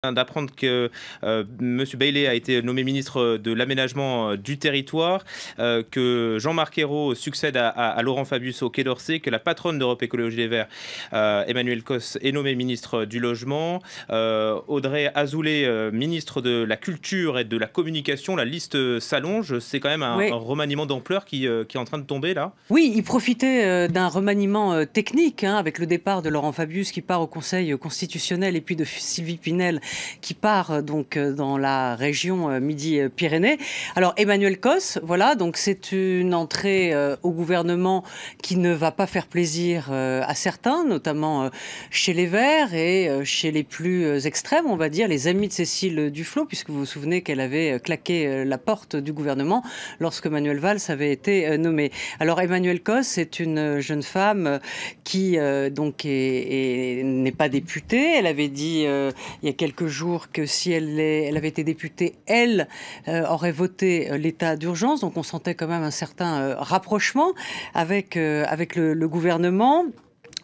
D'apprendre que M. Bailey a été nommé ministre de l'aménagement du territoire, que Jean-Marc Ayrault succède à Laurent Fabius au Quai d'Orsay, que la patronne d'Europe Écologie Les Verts, Emmanuelle Cos, est nommée ministre du Logement, Audrey Azoulay, ministre de la Culture et de la Communication. La liste s'allonge. C'est quand même un remaniement d'ampleur qui est en train de tomber là. Oui, il profitait d'un remaniement technique, avec le départ de Laurent Fabius qui part au Conseil constitutionnel et puis de Sylvie Pinel qui part donc dans la région Midi-Pyrénées. Alors Emmanuelle Cos, voilà, donc c'est une entrée au gouvernement qui ne va pas faire plaisir à certains, notamment chez les Verts et chez les plus extrêmes, on va dire, les amis de Cécile Duflot, puisque vous vous souvenez qu'elle avait claqué la porte du gouvernement lorsque Manuel Valls avait été nommé. Alors Emmanuelle Cos est une jeune femme qui donc n'est pas députée. Elle avait dit il y a quelques jours que si elle avait été députée, elle aurait voté l'état d'urgence. Donc on sentait quand même un certain rapprochement avec le gouvernement.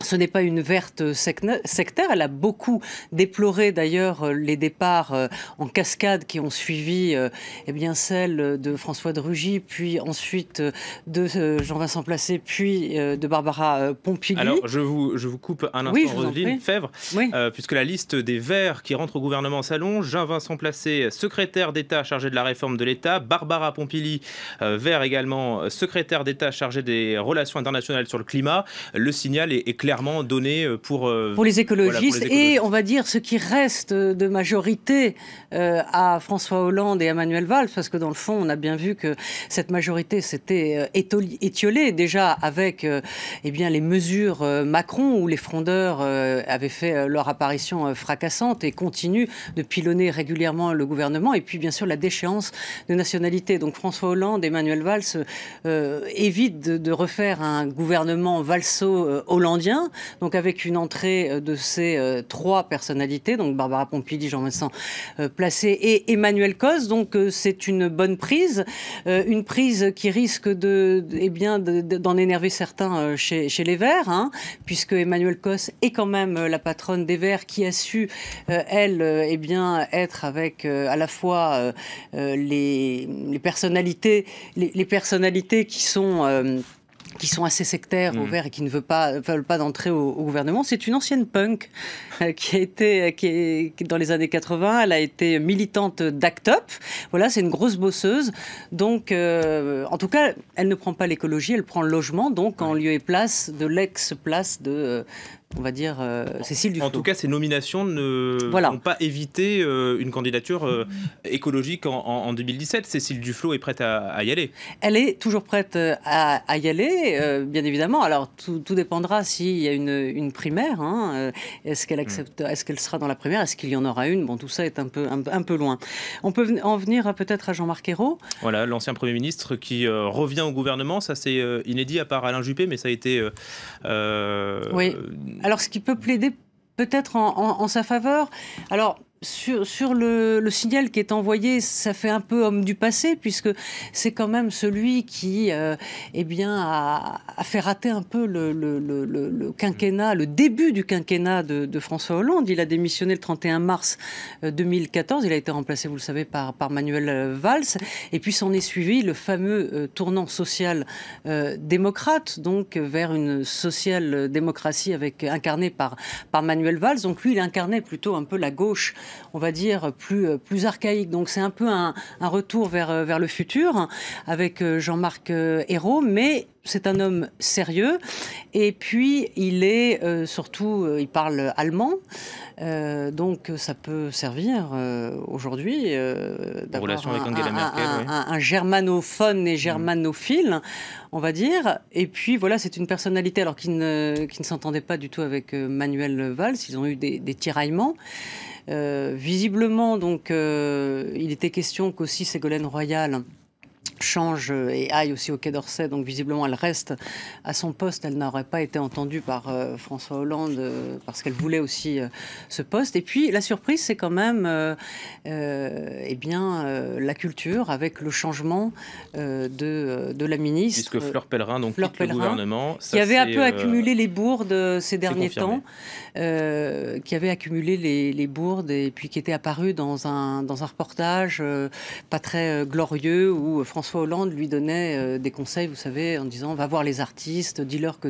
Ce n'est pas une verte sectaire. Elle a beaucoup déploré d'ailleurs les départs en cascade qui ont suivi celle de François de Rugy, puis ensuite de Jean-Vincent Placé, puis de Barbara Pompili. Alors je vous coupe un instant, oui, Roselyne Febvre, oui. Puisque la liste des Verts qui rentrent au gouvernement s'allonge. Jean-Vincent Placé, secrétaire d'État chargé de la réforme de l'État. Barbara Pompili, Vert également, secrétaire d'État chargé des relations internationales sur le climat. Le signal est clairement donné pour les écologistes. Voilà, et on va dire ce qui reste de majorité à François Hollande et à Manuel Valls, parce que dans le fond on a bien vu que cette majorité s'était étiolée déjà avec les mesures Macron, où les frondeurs avaient fait leur apparition fracassante et continuent de pilonner régulièrement le gouvernement, et puis bien sûr la déchéance de nationalité. Donc François Hollande et Manuel Valls évitent de refaire un gouvernement valso-hollandien, donc avec une entrée de ces trois personnalités, donc Barbara Pompili, Jean-Vincent Placé et Emmanuelle Cos. Donc c'est une bonne prise, une prise qui risque d'en énerver certains chez les Verts, puisque Emmanuelle Cos est quand même la patronne des Verts qui a su, être avec à la fois les personnalités qui sont assez sectaires au Vert et qui ne veulent pas d'entrer au gouvernement. C'est une ancienne punk qui est dans les années 80. Elle a été militante d'ACT UP. Voilà, c'est une grosse bosseuse. Donc, en tout cas, elle ne prend pas l'écologie, elle prend le logement, donc en lieu et place de l'ex-place de... on va dire Cécile Duflot. En tout cas, ces nominations n'ont pas évité une candidature écologique en 2017. Cécile Duflot est prête à y aller. Elle est toujours prête à y aller, bien évidemment. Alors, tout dépendra s'il y a une primaire. Est-ce qu'elle accepte, est-ce qu'elle sera dans la primaire? Est-ce qu'il y en aura une? Bon, tout ça est un peu loin. On peut en venir peut-être à Jean-Marc Ayrault. Voilà, l'ancien Premier ministre qui revient au gouvernement. Ça, c'est inédit à part Alain Juppé, mais ça a été... Oui. Alors, ce qui peut plaider peut-être en sa faveur, alors sur le signal qui est envoyé, ça fait un peu homme du passé, puisque c'est quand même celui qui a fait rater un peu le quinquennat, le début du quinquennat de François Hollande. Il a démissionné le 31 mars 2014. Il a été remplacé, vous le savez, par Manuel Valls. Et puis s'en est suivi le fameux tournant social-démocrate, donc vers une social-démocratie incarnée par Manuel Valls. Donc lui, il incarnait plutôt un peu la gauche, on va dire, plus archaïque. Donc c'est un peu un retour vers le futur avec Jean-Marc Ayrault, mais c'est un homme sérieux. Et puis il est surtout, il parle allemand, donc ça peut servir aujourd'hui d'avoir un germanophone et germanophile, on va dire. Et puis voilà, c'est une personnalité alors qui ne s'entendait pas du tout avec Manuel Valls. Ils ont eu des tiraillements. Visiblement, donc, il était question qu'aussi Ségolène Royal change et aille aussi au Quai d'Orsay. Donc visiblement, elle reste à son poste. Elle n'aurait pas été entendue par François Hollande parce qu'elle voulait aussi ce poste. Et puis la surprise, c'est quand même la culture avec le changement de la ministre. Puisque Fleur Pellerin quitte le gouvernement. Qui avait un peu accumulé les bourdes ces derniers temps. Qui avait accumulé les bourdes et puis qui était apparu dans un reportage pas très glorieux où François Hollande lui donnait des conseils, vous savez, en disant va voir les artistes, dis-leur que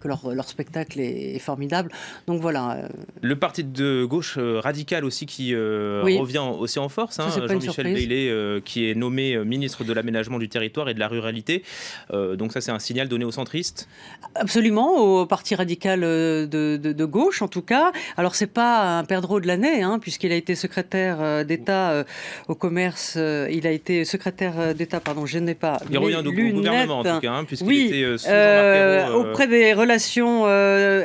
leur spectacle est formidable. Donc voilà. Le parti de gauche radical aussi qui revient aussi en force, Jean-Michel Bailey qui est nommé ministre de l'aménagement du territoire et de la ruralité. Donc ça c'est un signal donné aux centristes. Absolument, au parti radical de gauche en tout cas. Alors c'est pas un perdreau de l'année, puisqu'il a été secrétaire d'État au commerce. Il a été secrétaire d'État, pardon, je n'ai pas. Il revient au gouvernement en tout cas, puisqu'il était sous Jean-Marc Ayrault, auprès des relations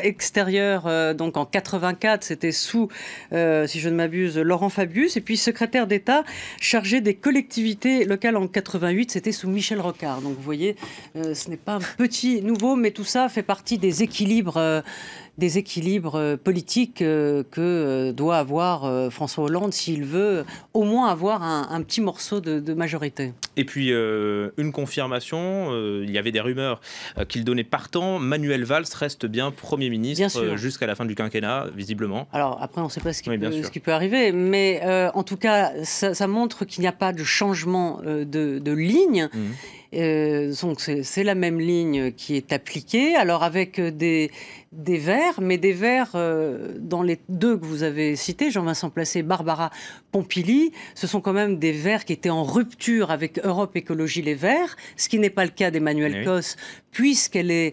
extérieures. Donc en 84, c'était sous, si je ne m'abuse, Laurent Fabius, et puis secrétaire d'État chargé des collectivités locales en 88, c'était sous Michel Rocard. Donc vous voyez, ce n'est pas un petit nouveau, mais tout ça fait partie des équilibres politiques que doit avoir François Hollande s'il veut au moins avoir un petit morceau de majorité. Et puis une confirmation, il y avait des rumeurs qu'il donnait partant. Manuel Valls reste bien Premier ministre jusqu'à la fin du quinquennat, visiblement. Alors après, on ne sait pas ce qui peut arriver, mais en tout cas, ça montre qu'il n'y a pas de changement de ligne. Donc c'est la même ligne qui est appliquée, alors avec des Verts, mais des Verts dans les deux que vous avez cités, Jean-Vincent Placé, Barbara Pompili, ce sont quand même des Verts qui étaient en rupture avec Europe Écologie Les Verts, ce qui n'est pas le cas d'Emmanuelle Cos, puisqu'elle est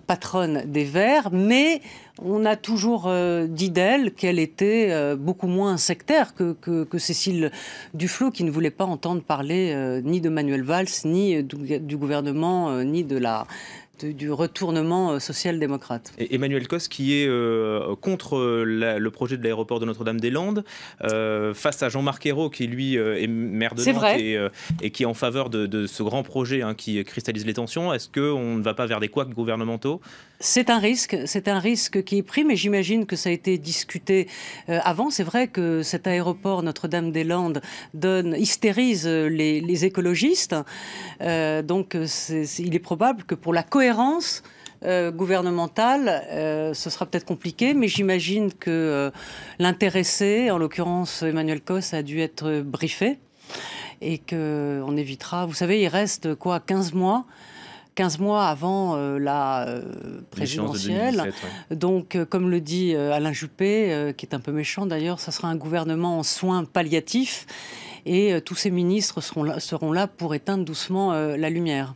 patronne des Verts, mais on a toujours dit d'elle qu'elle était beaucoup moins sectaire que Cécile Duflot, qui ne voulait pas entendre parler ni de Manuel Valls, ni du gouvernement, ni du retournement social-démocrate. Et Emmanuel Cos qui est contre le projet de l'aéroport de Notre-Dame-des-Landes, face à Jean-Marc Ayrault qui lui est maire de Nantes et qui est en faveur de ce grand projet qui cristallise les tensions. Est-ce qu'on ne va pas vers des couacs gouvernementaux ? C'est un risque qui est pris, mais j'imagine que ça a été discuté avant. C'est vrai que cet aéroport Notre-Dame-des-Landes hystérise les écologistes. Donc il est probable que pour la cohérence gouvernementale, ce sera peut-être compliqué, mais j'imagine que l'intéressé, en l'occurrence Emmanuel Cos, a dû être briefé et qu'on évitera. Vous savez, il reste 15 mois avant la présidentielle. 2017, ouais. Donc, comme le dit Alain Juppé, qui est un peu méchant d'ailleurs, ça sera un gouvernement en soins palliatifs et tous ces ministres seront là pour éteindre doucement la lumière.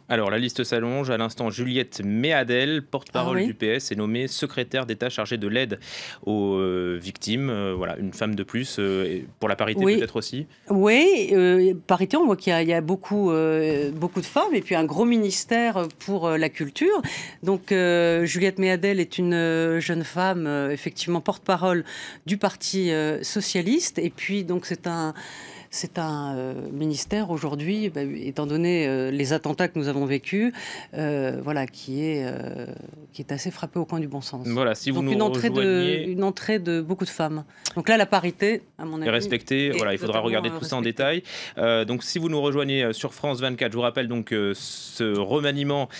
Alors, la liste s'allonge. À l'instant, Juliette Méadel, porte-parole du PS, est nommée secrétaire d'État chargée de l'aide aux victimes. Voilà, une femme de plus. Pour la parité, peut-être aussi. Oui, parité, on voit qu'il y a beaucoup de femmes et puis un gros ministère pour la culture. Donc, Juliette Méadel est une jeune femme, effectivement, porte-parole du Parti socialiste. Et puis, donc, c'est un ministère aujourd'hui, étant donné les attentats que nous avons vécus, qui est assez frappé au coin du bon sens. Voilà, si vous donc nous une entrée de beaucoup de femmes. Donc là, la parité, à mon avis, est respectée. Voilà, il faudra regarder tout ça en détail. Donc, si vous nous rejoignez sur France 24, je vous rappelle donc ce remaniement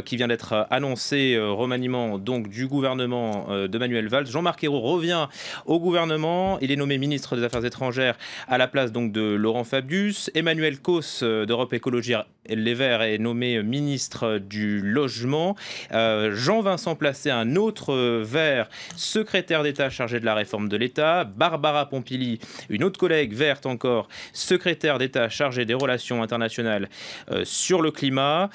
qui vient d'être annoncé, remaniement donc du gouvernement de Manuel Valls. Jean-Marc Ayrault revient au gouvernement. Il est nommé ministre des Affaires étrangères à la place donc de Laurent Fabius. Emmanuel Cos d'Europe Écologie Les Verts est nommé ministre du Logement. Jean-Vincent Placé, un autre Vert, secrétaire d'État chargé de la réforme de l'État. Barbara Pompili, une autre collègue verte encore, secrétaire d'État chargée des relations internationales sur le climat.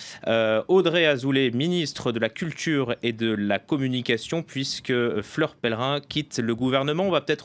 Audrey Azoulay, ministre de la Culture et de la Communication, puisque Fleur Pellerin quitte le gouvernement. On va peut-être